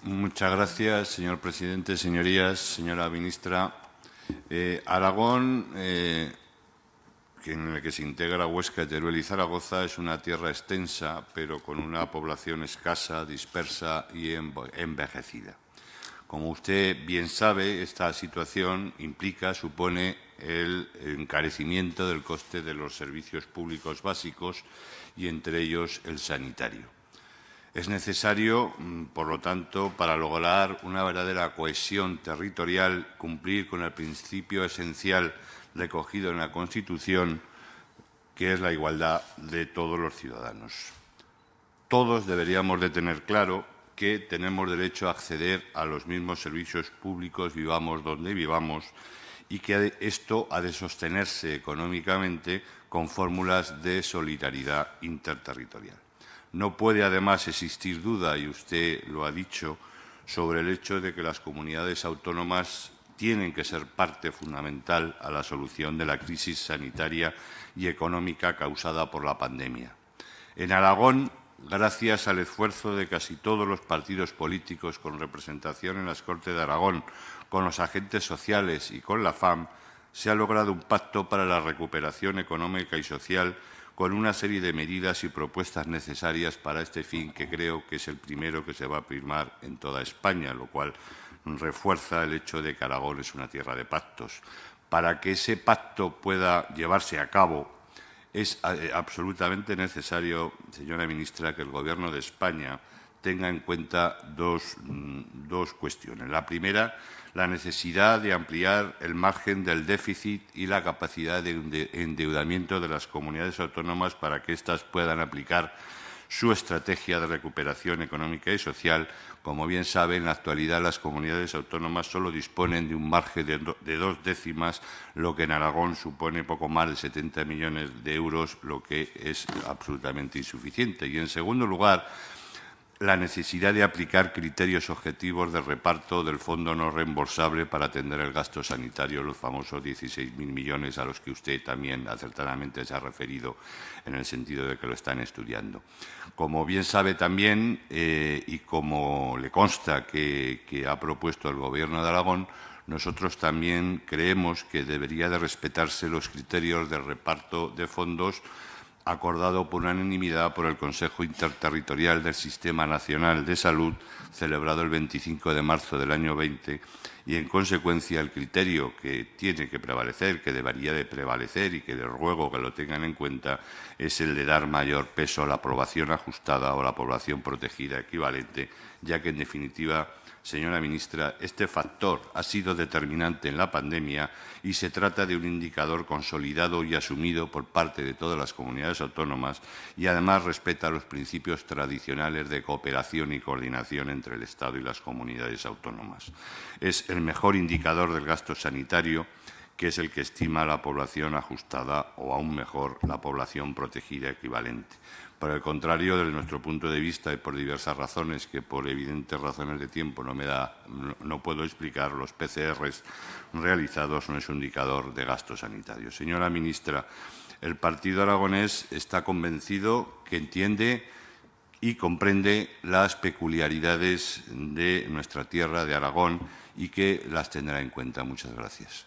Muchas gracias, señor presidente. Señorías, señora ministra, Aragón, en el que se integra Huesca, Teruel y Zaragoza, es una tierra extensa, pero con una población escasa, dispersa y envejecida. Como usted bien sabe, esta situación supone el encarecimiento del coste de los servicios públicos básicos y, entre ellos, el sanitario. Es necesario, por lo tanto, para lograr una verdadera cohesión territorial, cumplir con el principio esencial recogido en la Constitución, que es la igualdad de todos los ciudadanos. Todos deberíamos de tener claro que tenemos derecho a acceder a los mismos servicios públicos, vivamos donde vivamos, y que esto ha de sostenerse económicamente con fórmulas de solidaridad interterritorial. No puede, además, existir duda, y usted lo ha dicho, sobre el hecho de que las comunidades autónomas tienen que ser parte fundamental a la solución de la crisis sanitaria y económica causada por la pandemia. En Aragón, gracias al esfuerzo de casi todos los partidos políticos con representación en las Cortes de Aragón, con los agentes sociales y con la FAM, se ha logrado un pacto para la recuperación económica y social con una serie de medidas y propuestas necesarias para este fin, que creo que es el primero que se va a firmar en toda España, lo cual refuerza el hecho de que Aragón es una tierra de pactos. Para que ese pacto pueda llevarse a cabo, es absolutamente necesario, señora ministra, que el Gobierno de España tenga en cuenta dos cuestiones. La primera, la necesidad de ampliar el margen del déficit y la capacidad de endeudamiento de las comunidades autónomas para que éstas puedan aplicar su estrategia de recuperación económica y social. Como bien sabe, en la actualidad las comunidades autónomas solo disponen de un margen de 2 décimas, lo que en Aragón supone poco más de 70 millones de euros, lo que es absolutamente insuficiente. Y, en segundo lugar, la necesidad de aplicar criterios objetivos de reparto del fondo no reembolsable para atender el gasto sanitario, los famosos 16.000 millones a los que usted también acertadamente se ha referido en el sentido de que lo están estudiando. Como bien sabe también, y como le consta que ha propuesto el Gobierno de Aragón, nosotros también creemos que debería de respetarse los criterios de reparto de fondos acordado por unanimidad por el Consejo Interterritorial del Sistema Nacional de Salud, celebrado el 25 de marzo del año 20, y, en consecuencia, el criterio que tiene que prevalecer, que debería de prevalecer y que les ruego que lo tengan en cuenta, es el de dar mayor peso a la población ajustada o a la población protegida equivalente, ya que, en definitiva, señora ministra, este factor ha sido determinante en la pandemia y se trata de un indicador consolidado y asumido por parte de todas las comunidades autónomas, y además respeta los principios tradicionales de cooperación y coordinación entre el Estado y las comunidades autónomas. Es el mejor indicador del gasto sanitario, que es el que estima la población ajustada o, aún mejor, la población protegida equivalente. Por el contrario, desde nuestro punto de vista y por diversas razones que por evidentes razones de tiempo no puedo explicar, los PCRs realizados no es un indicador de gasto sanitario. Señora ministra, el partido aragonés está convencido que entiende y comprende las peculiaridades de nuestra tierra, de Aragón, y que las tendrá en cuenta. Muchas gracias.